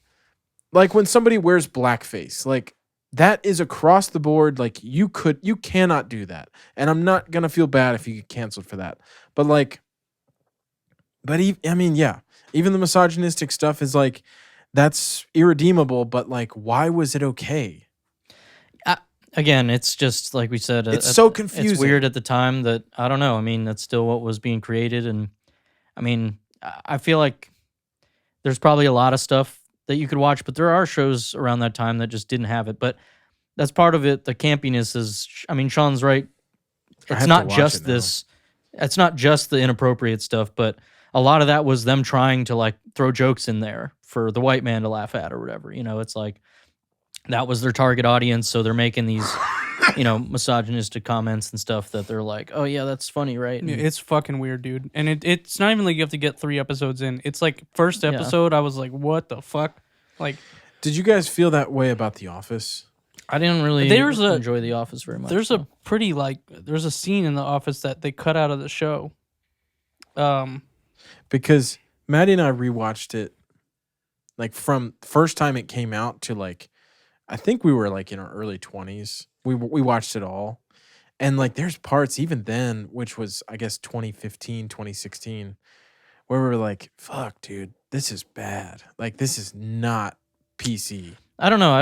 Like when somebody wears blackface, like that is across the board. Like you cannot do that. And I'm not going to feel bad if you get canceled for that. But like, even the misogynistic stuff is like, that's irredeemable. But like, why was it okay? again, it's just like we said. It's so confusing. It's weird at the time that I don't know. I mean, that's still what was being created, and I mean, I feel like there's probably a lot of stuff that you could watch, but there are shows around that time that just didn't have it. But that's part of it. The campiness is. I mean, Sean's right. have It's to not watch just it now. this. It's not just the inappropriate stuff, but a lot of that was them trying to like throw jokes in there for the white man to laugh at or whatever. It's like that was their target audience, so they're making these, misogynistic comments and stuff that they're like, oh yeah, that's funny, right? And It's fucking weird, dude. And it's not even like you have to get 3 episodes in. It's like first episode, I was like, what the fuck? Like, Did you guys feel that way about The Office? I didn't really enjoy The Office very much. there's a pretty there's a scene in The Office that they cut out of the show. Because Maddie and I rewatched it, like from first time it came out to like, I think we were like in our early 20s. We watched it all. And like there's parts even then, which was I guess 2015, 2016, where we're like, fuck, dude, this is bad. Like, this is not PC. I don't know.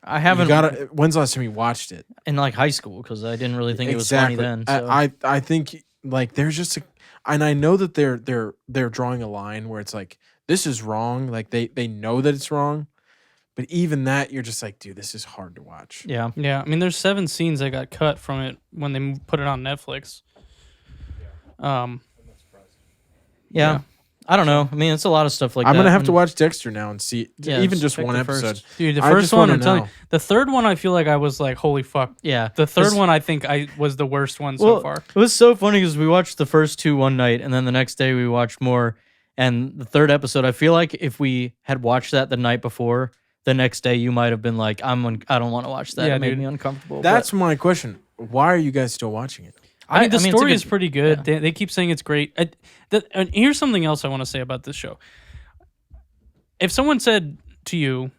I haven't When's the last time you watched it? in like high school because I didn't really think it was funny then. So. I think like there's just and I know that they're drawing a line where it's like, this is wrong. Like they know that it's wrong. But even that, you're just like, dude, this is hard to watch. Yeah. Yeah, I mean, there's 7 scenes that got cut from it when they put it on Netflix. Yeah. I don't know. I mean, it's a lot of stuff like I'm that. going to have to watch Dexter now and see Yeah, even just check one the episode. first. Dude, the I first just one, wanna I'm telling know. you. The third one, I feel like I was like, holy fuck. Yeah. The third one, I think I was the worst one so far. It was so funny because we watched the first 2 one night, and then the next day we watched more. And the third episode, I feel like if we had watched that the night before, the next day you might have been like, I don't want to watch that. Yeah, it made dude. me uncomfortable. That's my question. Why are you guys still watching it? I mean, the it's a story good- is pretty good. yeah. They keep saying it's great. And here's something else I want to say about this show. If someone said to you,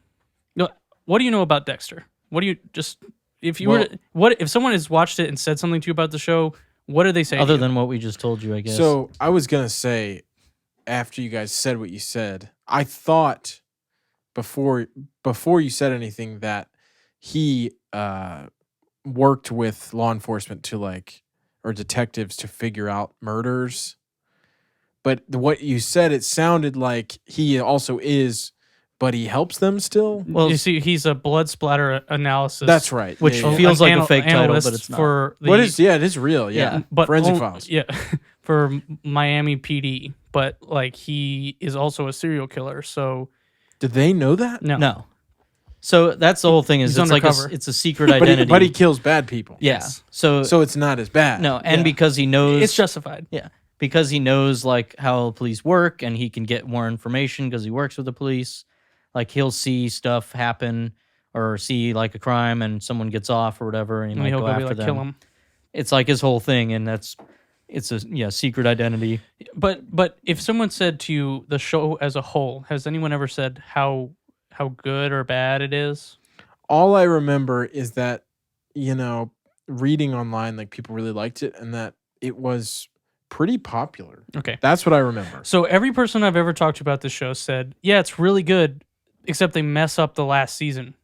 what do you know about Dexter? What do you just if you were to, what if someone has watched it and said something to you about the show? What do they say? other to you? than what we just told you, I guess. So I was going to say, after you guys said what you said, I thought before you said anything that he worked with law enforcement or detectives to figure out murders. But what you said, it sounded like he also is, but he helps them still. Well, you see, he's a blood splatter analysis. That's right. which Yeah, yeah. feels like a Anal- fake title, analyst but it's not. for the, What is? Yeah, it is real. Yeah, Yeah, but Forensic on- Files. Yeah, for Miami PD. But like he is also a serial killer. So Did they know that? No. So that's the whole thing. Is He's it's like undercover. it's a secret identity. But he kills bad people. yeah. Yes. So So it's not as bad. no, and Yeah. because he knows it's justified. because he knows like how police work and he can get more information because he works with the police. Like he'll see stuff happen or see like a crime and someone gets off or whatever, and he And might he'll go go after be like, them. kill him. It's like his whole thing, and it's a secret identity. But if someone said to you the show as a whole, has anyone ever said how good or bad it is? All I remember is that, reading online, like people really liked it and that it was pretty popular. Okay. That's what I remember. So every person I've ever talked to about this show said, yeah, it's really good, except they mess up the last season.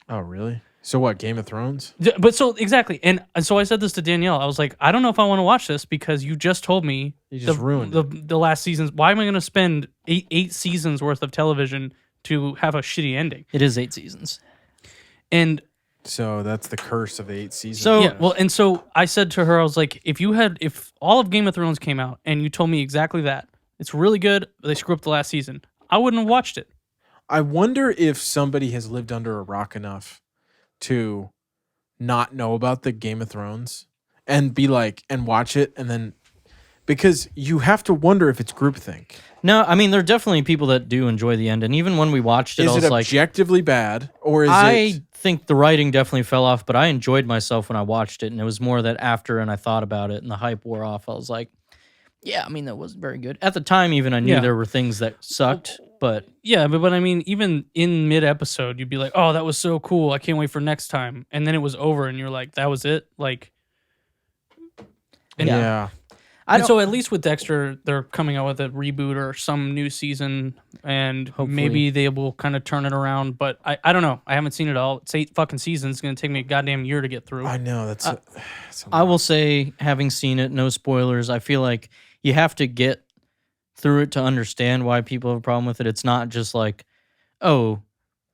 Oh, really? So what, Game of Thrones? But so exactly. And so I said this to Danielle. I was like, I don't know if I want to watch this because you just told me You just ruined it. the last seasons. Why am I going to spend eight seasons worth of television to have a shitty ending? It is 8 seasons. And So that's the curse of the 8 seasons. So- yeah, well, and so I said to her, I was like, if all of Game of Thrones came out and you told me exactly that, it's really good, but they screw up the last season, I wouldn't have watched it. I wonder if somebody has lived under a rock enough to not know about the Game of Thrones and be like, and watch it, and then because you have to wonder if it's groupthink. No, I mean there are definitely people that do enjoy the end, and even when we watched it, I Is was it like, objectively bad, or is I it? think the writing definitely fell off, but I enjoyed myself when I watched it, and it was more that after and I thought about it and the hype wore off, I was like, yeah, I mean that wasn't very good at the time. Even I knew Yeah. there were things that sucked, but Yeah, but I mean, even in mid-episode, you'd be like, oh, that was so cool. I can't wait for next time. And then it was over, and you're like, that was it? Like, and Yeah. I and don't. so at least with Dexter, they're coming out with a reboot or some new season, and Hopefully. maybe they will kind of turn it around. But I don't know. I haven't seen it all. It's 8 fucking seasons. It's going to take me a goddamn year to get through. I know that's. I will say, having seen it, no spoilers. I feel like you have to get through it to understand why people have a problem with it. It's not just like, oh,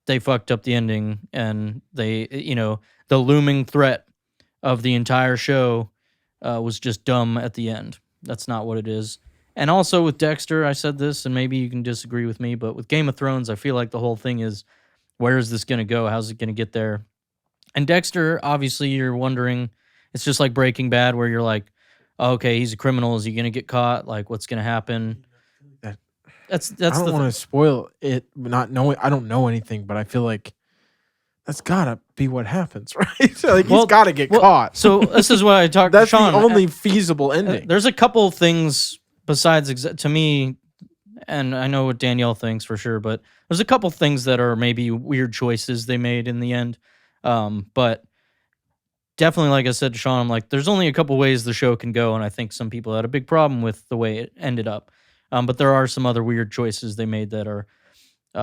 they fucked up the ending and they, the looming threat of the entire show was just dumb at the end. That's not what it is. And also with Dexter, I said this, and maybe you can disagree with me, but with Game of Thrones, I feel like the whole thing is, where is this going to go? How's it going to get there? And Dexter, obviously, you're wondering, it's just like Breaking Bad, where you're like, oh, okay, he's a criminal. Is he going to get caught? Like, what's going to happen? That's I don't want to spoil it. Not knowing, I don't know anything, but I feel like that's gotta be what happens, right? So, like, Well- he's gotta get caught. So this is what I talked to That's Sean. the only feasible ending. There's a couple things besides to me, and I know what Danielle thinks for sure, but there's a couple things that are maybe weird choices they made in the end. But definitely, like I said to Sean, I'm like, there's only a couple ways the show can go, and I think some people had a big problem with the way it ended up. But there are some other weird choices they made that are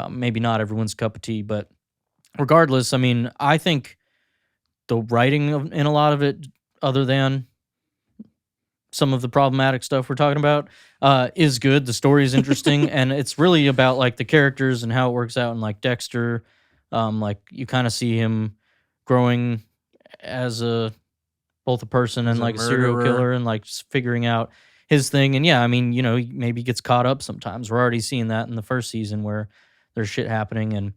maybe not everyone's cup of tea. But regardless, I mean, I think the writing in a lot of it, other than some of the problematic stuff we're talking about, is good. The story is interesting, and it's really about like the characters and how it works out. And like Dexter, like you kind of see him growing as both a person and a like a serial murderer. killer, and like figuring out his thing. And yeah, I mean, you know, he maybe gets caught up sometimes. We're already seeing that in the first season where there's shit happening, and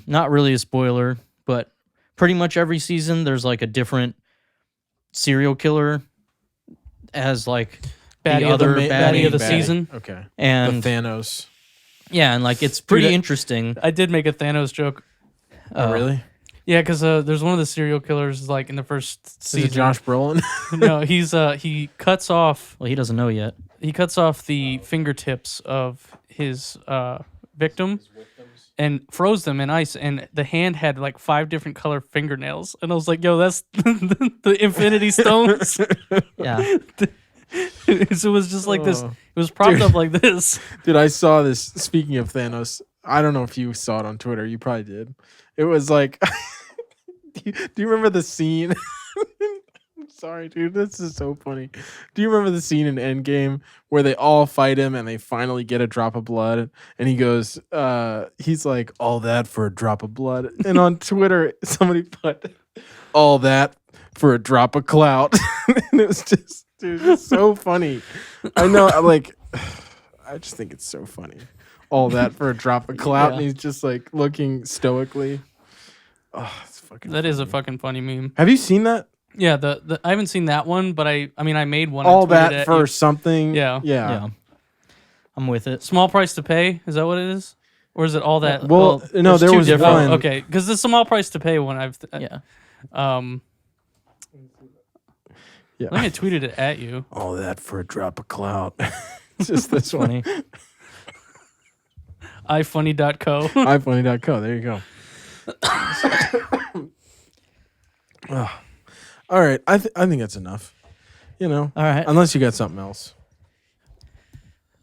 not really a spoiler, but pretty much every season there's like a different serial killer as like Baddie the of the other baddie of the baddie. season. Okay. and The Thanos. yeah, and like it's pretty Dude, interesting. I did make a Thanos joke. Oh, really? Yeah, because there's one of the serial killers like in the first Is season. it Josh Brolin? No, he cuts off Well, he doesn't know yet. the fingertips of his victim and froze them in ice, and the hand had like 5 different color fingernails, and I was like, yo, that's the Infinity Stones. Yeah. So it was just like this. Oh. It was propped Dude. up like this. Dude, I saw this. Speaking of Thanos, I don't know if you saw it on Twitter. You probably did. It was like, do you remember the scene? I'm sorry, dude. This is so funny. Do you remember the scene in Endgame where they all fight him and they finally get a drop of blood? And he goes, he's like, all that for a drop of blood. And on Twitter, somebody put, all that for a drop of clout. And it was just, dude, it's so funny. I know, like, I just think it's so funny. All that for a drop of clout, Yeah. and he's just like looking stoically. Oh, it's fucking. That is a funny. fucking funny meme. Have you seen that? Yeah, the I haven't seen that one, but I mean I made one. I All tweeted that at for you. something. Yeah. Yeah. I'm with it. Small price to pay. Is that what it is, or is it all that? Well, no, there's there two was different- one. Okay, because the small price to pay one I've Yeah. Yeah. I think I tweeted it at you. All that for a drop of clout. Just this one. Funny. ifunny.co. ifunny.co. There you go. Oh. All right. I think that's enough. You know, All right. unless you got something else.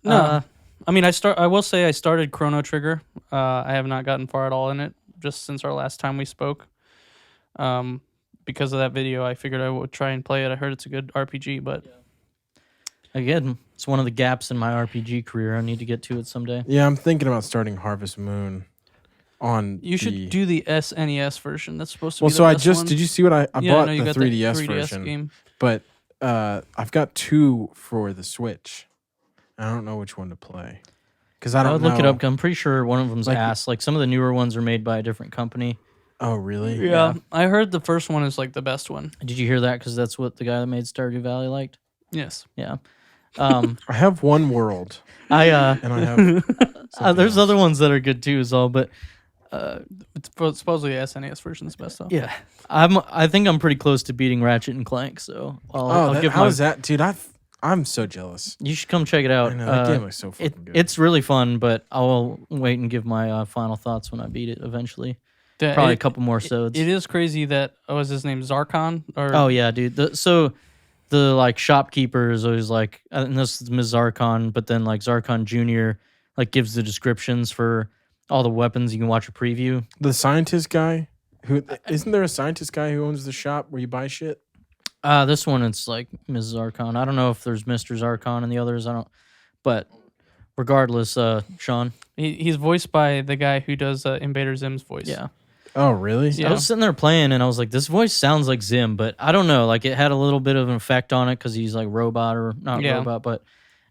No, Uh, I mean I will say I started Chrono Trigger. I have not gotten far at all in it just since our last time we spoke. Because of that video, I figured I would try and play it. I heard it's a good RPG, but Again, it's one of the gaps in my RPG career. I need to get to it someday. Yeah, I'm thinking about starting Harvest Moon on you should do the SNES version. That's supposed to Well, be the so I best just one. did you see what I Yeah, bought no, you the got 3DS, 3DS version, game. but I've got 2 for the Switch. I don't know which one to play because I I don't would know. look it up. 'Cause I'm pretty sure one of them's Like- ass. Like some of the newer ones are made by a different company. Oh, really? Yeah, I heard the first one is like the best one. Did you hear that? Because that's what the guy that made Stardew Valley liked. Yes. Yeah. I have One World, I and I have. something there's else. other ones that are good too, as well. But It's supposedly the SNES version is best though. yeah, I think I'm pretty close to beating Ratchet and Clank. So I'll give how my. is that, dude? I'm so jealous. You should come check it out. I know that game looks so fucking good. It's really fun, but I'll wait and give my final thoughts when I beat it eventually. Probably a couple more sods. It is crazy that was his name Zarkon or Oh yeah, dude. The like shopkeeper is always like, and this is Ms. Zarkon, but then like Zarkon Jr. like gives the descriptions for all the weapons. You can watch a preview. The scientist guy, who isn't there a scientist guy who owns the shop where you buy shit? This one it's like Ms. Zarkon. I don't know if there's Mr. Zarkon and the others. I don't. But regardless, Sean. he's voiced by the guy who does Invader Zim's voice. Yeah. Oh, really? Yeah. I was sitting there playing and I was like, this voice sounds like Zim, but I don't know. Like it had a little bit of an effect on it because he's like robot or not Yeah. robot, but.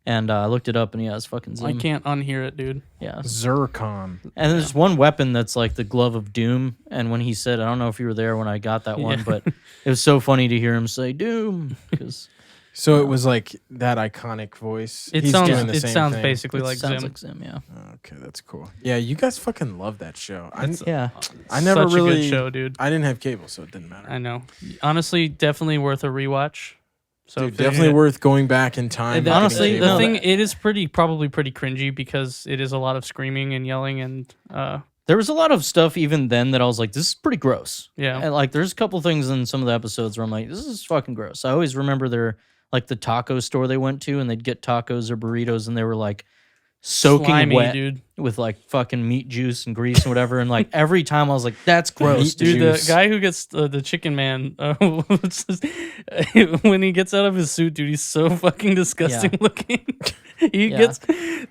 And I looked it up and yeah, it's fucking Zim. I can't unhear it, dude. Yeah. Zircon. And there's one weapon that's like the glove of doom. And when he said, I don't know if you were there when I got that one, Yeah. but it was so funny to hear him say doom. Because So it was like that iconic voice. It He's sounds doing the same thing. basically it like sounds Zim. like Zim, yeah. Okay, that's cool. Yeah, you guys fucking love that show. Yeah. I never Such really. a good show, dude. I didn't have cable, so it didn't matter. I know. Honestly, definitely worth a rewatch. So Dude, if you're definitely gonna- worth going back in time. The- getting honestly, cable. the no, thing that- it is probably pretty cringy because it is a lot of screaming and yelling and There was a lot of stuff even then that I was like, this is pretty gross. Yeah. And like, there's a couple things in some of the episodes where I'm like, this is fucking gross. I always remember like the taco store they went to, and they'd get tacos or burritos, and they were like soaking Slimy, wet dude. with like fucking meat juice and grease and whatever. And like every time I was like, that's gross, Meat dude. Dude, juice. the guy who gets the chicken man, when he gets out of his suit, dude, he's so fucking disgusting looking. He Yeah. gets,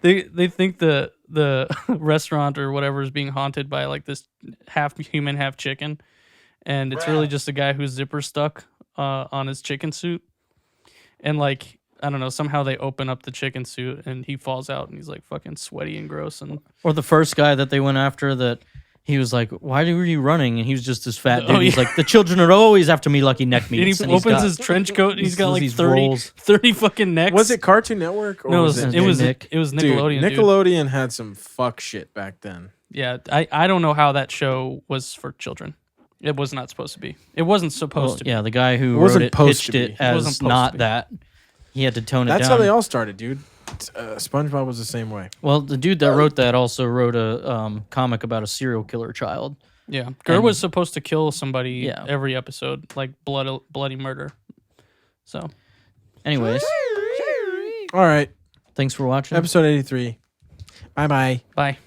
they think the restaurant or whatever is being haunted by like this half human, half chicken, and it's really just a guy who's zipper stuck on his chicken suit, and like, I don't know, somehow they open up the chicken suit and he falls out and he's like fucking sweaty and gross. And Or the first guy that they went after that he was like, why were you running? And he was just this fat dude. Oh, He's yeah. like, the children are always after me, lucky neck and meats. he And he's opens got- his trench coat and he's got like these 30 rolls. fucking necks. Was it Cartoon Network or No, was it it? was Nick? it was Dude, Nickelodeon. Dude. Nickelodeon had some fuck shit back then. Yeah, I don't know how that show was for children. It was not supposed to be. It wasn't supposed Well, to be. yeah, the guy who It wrote wasn't it supposed pitched to it be. It wasn't as supposed to not be. that. He had to tone it That's down. how they all started, dude. SpongeBob was the same way. Well, the dude that wrote that also wrote a comic about a serial killer child. Yeah, Gur was supposed to kill somebody Yeah. every episode, like bloody murder. So Anyways, All right, thanks for watching. episode 83. Bye bye. bye.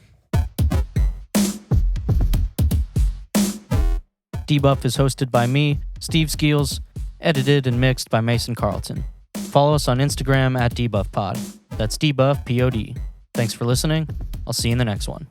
Debuff is hosted by me, Steve Skeels, edited and mixed by Mason Carlton. Follow us on Instagram at DebuffPod. That's DebuffPod. Thanks for listening. I'll see you in the next one.